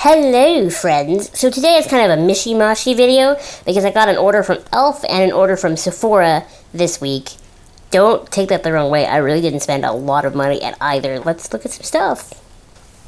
Hello friends! So today is kind of a mishy-mashy video because I got an order from Elf and an order from Sephora this week. Don't take that the wrong way, I really didn't spend a lot of money at either. Let's look at some stuff.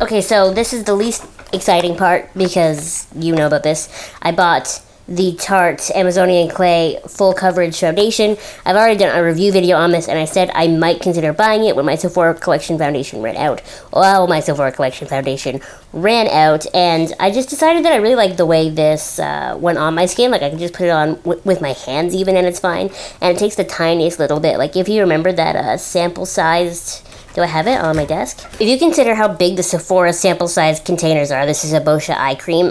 Okay, so this is the least exciting part because you know about this. I bought the Tarte Amazonian Clay Full Coverage Foundation. I've already done a review video on this and I said I might consider buying it when my Sephora Collection Foundation ran out. Well, my Sephora Collection Foundation ran out and I just decided that I really like the way this went on my skin. Like I can just put it on with my hands even and it's fine. And it takes the tiniest little bit. Like if you remember that sample sized... Do I have it on my desk? If you consider how big the Sephora sample size containers are, this is a Boscia eye cream.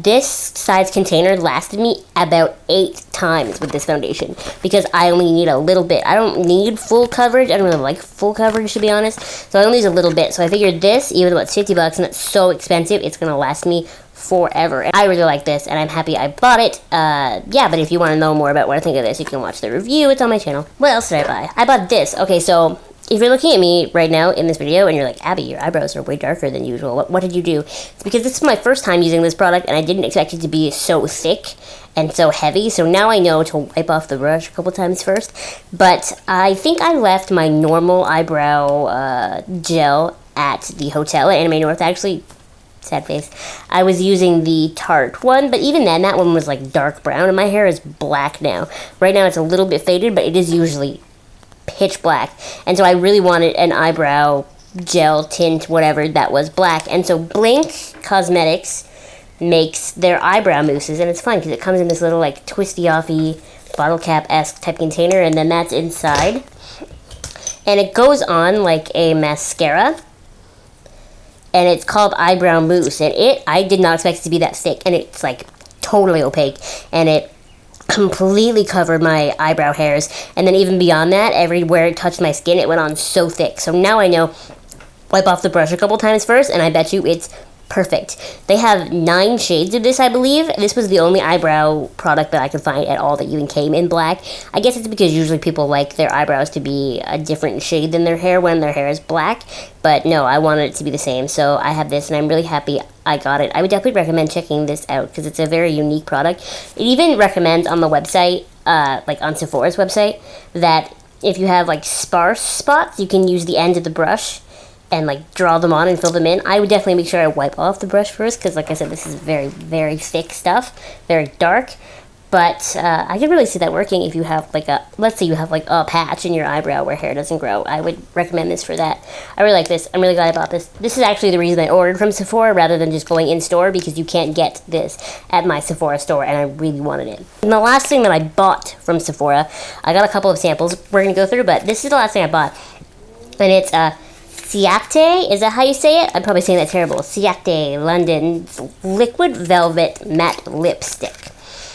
This size container lasted me about 8 times with this foundation because I only need a little bit. I don't need full coverage. I don't really like full coverage to be honest. So I only use a little bit. So I figured this, even though it's $50 and it's so expensive, it's gonna last me forever. And I really like this and I'm happy I bought it. Yeah, but if you want to know more about what I think of this, you can watch the review. It's on my channel. What else did I buy? I bought this. Okay, so if you're looking at me right now in this video and you're like, Abby, your eyebrows are way darker than usual, what did you do? It's because this is my first time using this product and I didn't expect it to be so thick and so heavy, so now I know to wipe off the brush a couple times first. But I think I left my normal eyebrow gel at the hotel at Anime North. Actually, sad face, I was using the Tarte one, but even then, that one was like dark brown and my hair is black now. Right now it's a little bit faded, but it is usually pitch black, and so I really wanted an eyebrow gel tint, whatever, that was black. And so Blink Cosmetics makes their eyebrow mousses, and it's fun because it comes in this little like twisty-offy bottle cap-esque type container, and then that's inside, and it goes on like a mascara, and it's called eyebrow mousse, and I did not expect it to be that thick, and it's like totally opaque, and it completely covered my eyebrow hairs, and then even beyond that, everywhere it touched my skin, it went on so thick. So now I know, wipe off the brush a couple times first, and I bet you it's perfect. They have 9 shades of this, I believe. This was the only eyebrow product that I could find at all that even came in black. I guess it's because usually people like their eyebrows to be a different shade than their hair when their hair is black, but no, I wanted it to be the same, so I have this, and I'm really happy I got it. I would definitely recommend checking this out because it's a very unique product. It even recommends on the website, like on Sephora's website, that if you have like sparse spots, you can use the end of the brush and like draw them on and fill them in. I would definitely make sure I wipe off the brush first because like I said, this is very, very thick stuff, very dark. But I could really see that working if you have like let's say you have like a patch in your eyebrow where hair doesn't grow. I would recommend this for that. I really like this. I'm really glad I bought this. This is actually the reason I ordered from Sephora rather than just going in store because you can't get this at my Sephora store and I really wanted it. And the last thing that I bought from Sephora, I got a couple of samples we're going to go through, but this is the last thing I bought. And it's Ciate, is that how you say it? I'm probably saying that terrible. Ciate London Liquid Velvet Matte Lipstick.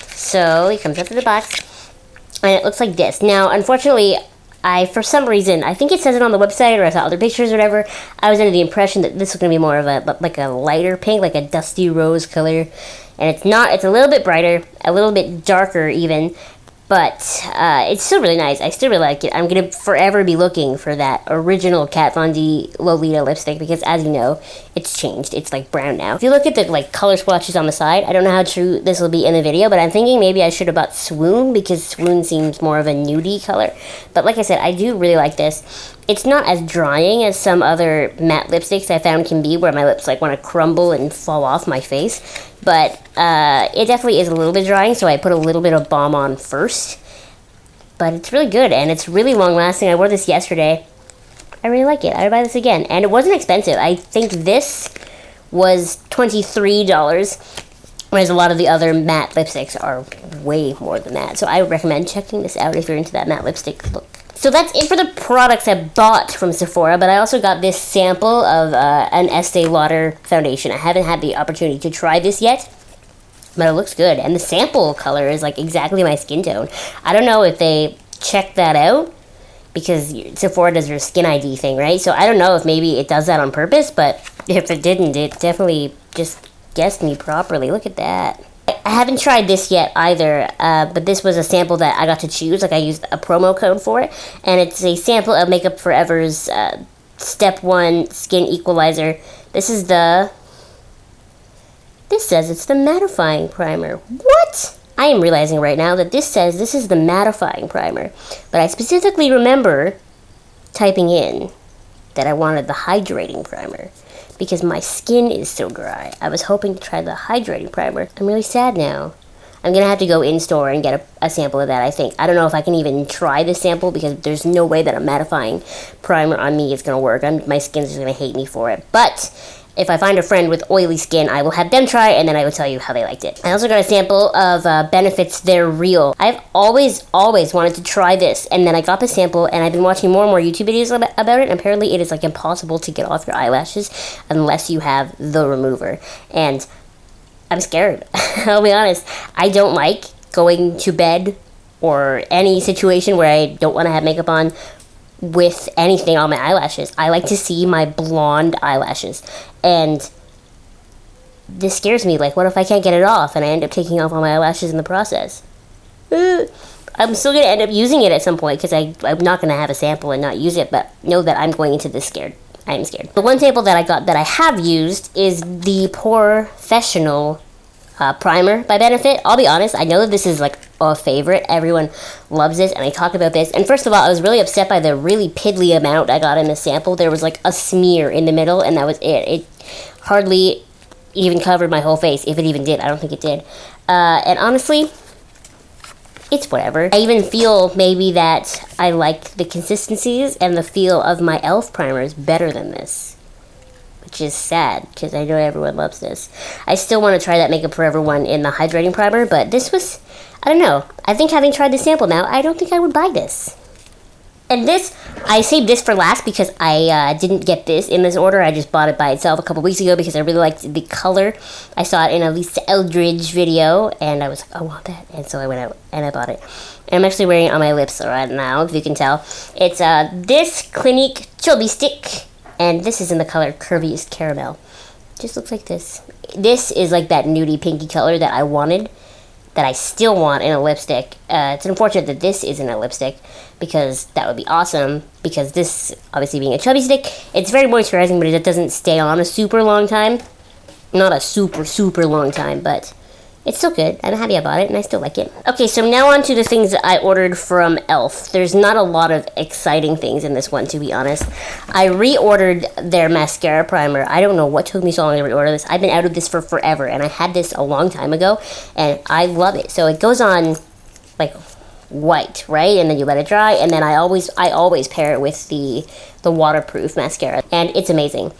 So it comes out of the box, and it looks like this. Now, unfortunately, for some reason, I think it says it on the website, or I saw other pictures or whatever, I was under the impression that this was going to be more of a lighter pink, like a dusty rose color, and it's not. It's a little bit brighter, a little bit darker even, but it's still really nice. I still really like it. I'm going to forever be looking for that original Kat Von D Lolita lipstick because, as you know, it's changed. It's like brown now. If you look at the like color swatches on the side, I don't know how true this will be in the video, but I'm thinking maybe I should have bought Swoon because Swoon seems more of a nudie color. But like I said, I do really like this. It's not as drying as some other matte lipsticks I found can be where my lips like want to crumble and fall off my face. But it definitely is a little bit drying, so I put a little bit of balm on first. But it's really good, and it's really long-lasting. I wore this yesterday. I really like it. I would buy this again. And it wasn't expensive. I think this was $23, whereas a lot of the other matte lipsticks are way more than that. So I would recommend checking this out if you're into that matte lipstick look. So that's it for the products I bought from Sephora, but I also got this sample of an Estee Lauder foundation. I haven't had the opportunity to try this yet, but it looks good. And the sample color is like exactly my skin tone. I don't know if they checked that out because Sephora does your skin ID thing, right? So I don't know if maybe it does that on purpose, but if it didn't, it definitely just guessed me properly. Look at that. I haven't tried this yet either, but this was a sample that I got to choose. Like I used a promo code for it, and it's a sample of Makeup Forever's Step 1 Skin Equalizer. This is the This says it's the mattifying primer. What? I am realizing right now that this says this is the mattifying primer. But I specifically remember typing in that I wanted the hydrating primer because my skin is so dry. I was hoping to try the hydrating primer. I'm really sad now. I'm going to have to go in-store and get a sample of that, I think. I don't know if I can even try this sample because there's no way that a mattifying primer on me is going to work. My skin's just going to hate me for it. But if I find a friend with oily skin, I will have them try, and then I will tell you how they liked it. I also got a sample of Benefit's They're Real. I've always wanted to try this, and then I got the sample, and I've been watching more and more YouTube videos about it, and apparently it is, like, impossible to get off your eyelashes unless you have the remover. And I'm scared. I'll be honest. I don't like going to bed or any situation where I don't want to have makeup on with anything on my eyelashes. I like to see my blonde eyelashes. And this scares me. Like, what if I can't get it off and I end up taking off all my eyelashes in the process? I'm still going to end up using it at some point because I'm not going to have a sample and not use it, but know that I'm going into this scared. I am scared. The one sample that I got that I have used is the Professional primer by Benefit. I'll be honest, I know that this is like a favorite. Everyone loves this, and I talk about this. And first of all, I was really upset by the really piddly amount I got in the sample. There was like a smear in the middle, and that was it. It hardly even covered my whole face, if it even did. I don't think it did. And honestly, it's whatever. I even feel maybe that I like the consistencies and the feel of my e.l.f. primers better than this, which is sad because I know everyone loves this. I still want to try that Makeup Forever one in the hydrating primer, but this was, I don't know. I think having tried the sample now, I don't think I would buy this. And this, I saved this for last because I didn't get this in this order. I just bought it by itself a couple weeks ago because I really liked the color. I saw it in a Lisa Eldridge video, and I was like, I want that. And so I went out and I bought it. And I'm actually wearing it on my lips right now, if you can tell. It's this Clinique Chubby Stick, and this is in the color Curviest Caramel. Just looks like this. This is like that nudie pinky color that I wanted, that I still want in a lipstick. It's unfortunate that this isn't a lipstick, because that would be awesome, because this, obviously being a chubby stick, it's very moisturizing, but it doesn't stay on a super long time. Not a super long time, but it's still good. I'm happy I bought it, and I still like it. Okay, so now on to the things that I ordered from e.l.f. There's not a lot of exciting things in this one, to be honest. I reordered their mascara primer. I don't know what took me so long to reorder this. I've been out of this for forever, and I had this a long time ago, and I love it. So it goes on, like, white, right? And then you let it dry, and then I always pair it with the waterproof mascara, and it's amazing.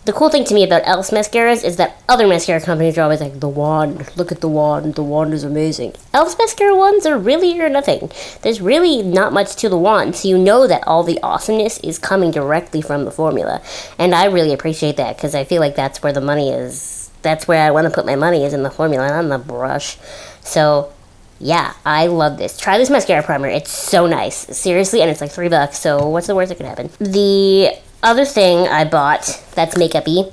The cool thing to me about e.l.f.'s mascaras is that other mascara companies are always like, the wand, look at the wand is amazing. e.l.f.'s mascara wands are really or nothing. There's really not much to the wand, so you know that all the awesomeness is coming directly from the formula. And I really appreciate that, because I feel like that's where the money is. That's where I want to put my money, is in the formula, not in the brush. So yeah, I love this. Try this mascara primer. It's so nice. Seriously, and it's like $3, so what's the worst that could happen? The other thing I bought that's makeup-y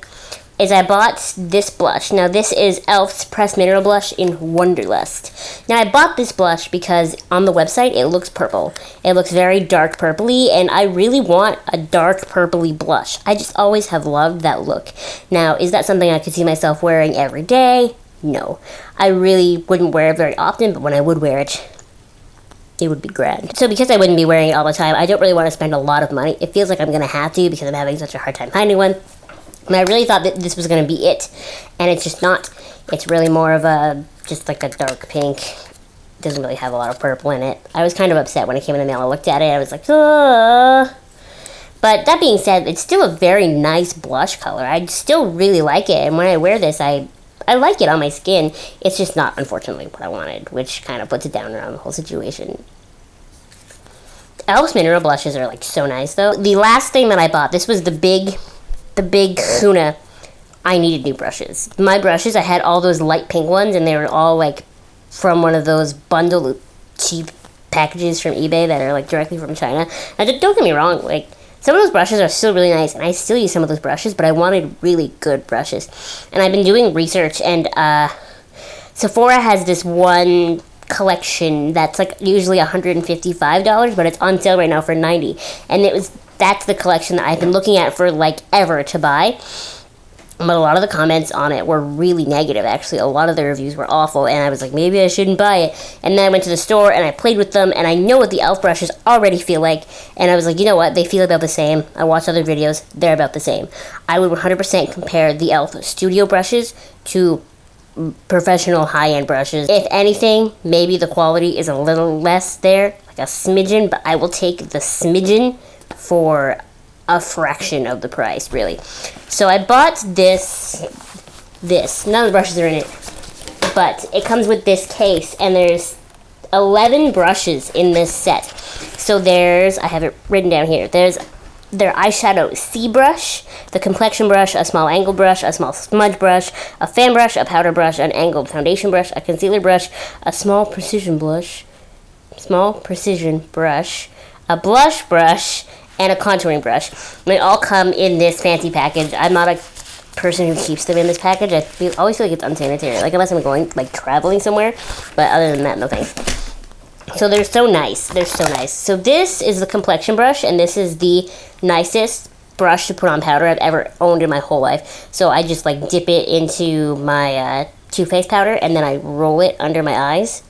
is I bought this blush. Now, this is e.l.f.'s Pressed Mineral Blush in Wanderlust. Now, I bought this blush because on the website, it looks purple. It looks very dark purpley, and I really want a dark purpley blush. I just always have loved that look. Now, is that something I could see myself wearing every day? No. I really wouldn't wear it very often, but when I would wear it, it would be grand. So because I wouldn't be wearing it all the time, I don't really want to spend a lot of money. It feels like I'm going to have to because I'm having such a hard time finding one. And I really thought that this was going to be it. And it's just not. It's really more of a, just like a dark pink. It doesn't really have a lot of purple in it. I was kind of upset when it came in the mail. I looked at it, I was like, ugh. But that being said, it's still a very nice blush color. I still really like it. And when I wear this, I like it on my skin. It's just not, unfortunately, what I wanted, which kind of puts it down around the whole situation. e.l.f.'s mineral blushes are, like, so nice, though. The last thing that I bought, this was the big kahuna. I needed new brushes. My brushes, I had all those light pink ones, and they were all, like, from one of those bundle cheap packages from eBay that are, like, directly from China. Now, don't get me wrong, like, some of those brushes are still really nice, and I still use some of those brushes, but I wanted really good brushes. And I've been doing research, and Sephora has this one collection that's like usually $155, but it's on sale right now for $90. And that's the collection that I've been looking at for like ever to buy. But a lot of the comments on it were really negative, actually. A lot of the reviews were awful, and I was like, maybe I shouldn't buy it. And then I went to the store, and I played with them, and I know what the e.l.f. brushes already feel like. And I was like, you know what? They feel about the same. I watched other videos. They're about the same. I would 100% compare the e.l.f. Studio brushes to professional high-end brushes. If anything, maybe the quality is a little less there, like a smidgen, but I will take the smidgen for a fraction of the price, really. So I bought this. None of the brushes are in it, but it comes with this case, and there's 11 brushes in this set. So there's, I have it written down here, there's their eyeshadow C brush, the complexion brush, a small angled brush, a small smudge brush, a fan brush, a powder brush, an angled foundation brush, a concealer brush, a small precision brush, a blush brush, and a contouring brush. They all come in this fancy package. I'm not a person who keeps them in this package. I always feel like it's unsanitary, like unless I'm going, like, traveling somewhere, but other than that, no thanks. So they're so nice. So this is the complexion brush, and this is the nicest brush to put on powder I've ever owned in my whole life. So I just, like, dip it into my Too Faced powder, and then I roll it under my eyes.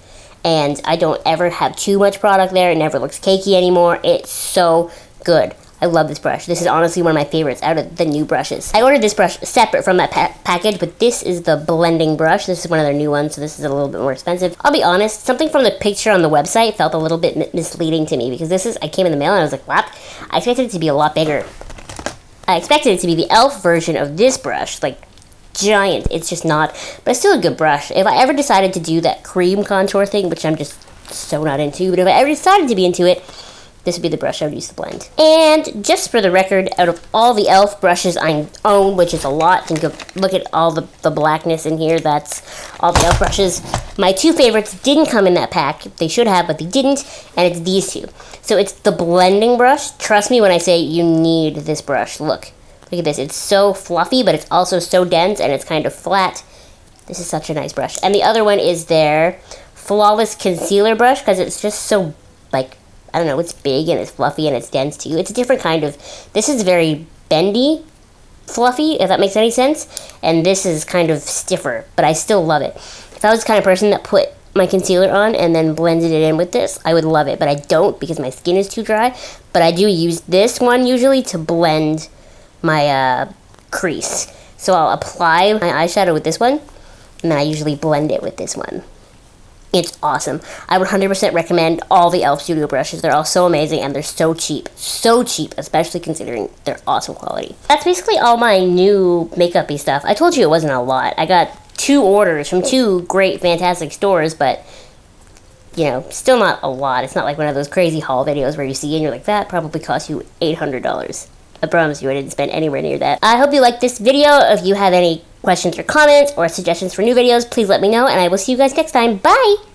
And I don't ever have too much product there. It never looks cakey anymore. It's so good. I love this brush. This is honestly one of my favorites out of the new brushes. I ordered this brush separate from that package, but this is the blending brush. This is one of their new ones, so this is a little bit more expensive. I'll be honest, something from the picture on the website felt a little bit misleading to me, because this is, I came in the mail and I was like, what? I expected it to be a lot bigger. I expected it to be the e.l.f. version of this brush, like giant. It's just not, but it's still a good brush. If I ever decided to do that cream contour thing, which I'm just so not into, but if I ever decided to be into it, this would be the brush I would use to blend. And just for the record, out of all the e.l.f. brushes I own, which is a lot, and go look at all the blackness in here, that's all the e.l.f. brushes. My two favorites didn't come in that pack. They should have, but they didn't, and it's these two. So it's the blending brush. Trust me when I say you need this brush. Look at this. It's so fluffy, but it's also so dense, and it's kind of flat. This is such a nice brush. And the other one is their Flawless Concealer brush, because it's just so, like, I don't know, it's big and it's fluffy and it's dense too. It's a different kind of, this is very bendy, fluffy, if that makes any sense. And this is kind of stiffer, but I still love it. If I was the kind of person that put my concealer on and then blended it in with this, I would love it. But I don't, because my skin is too dry. But I do use this one usually to blend my crease. So I'll apply my eyeshadow with this one, and then I usually blend it with this one. It's awesome. I would 100% recommend all the e.l.f. Studio brushes. They're all so amazing, and they're so cheap. So cheap, especially considering their awesome quality. That's basically all my new makeup-y stuff. I told you it wasn't a lot. I got 2 orders from 2 great, fantastic stores, but, you know, still not a lot. It's not like one of those crazy haul videos where you see and you're like, that probably cost you $800. I promise you I didn't spend anywhere near that. I hope you liked this video. If you have any questions or comments or suggestions for new videos, please let me know, and I will see you guys next time. Bye!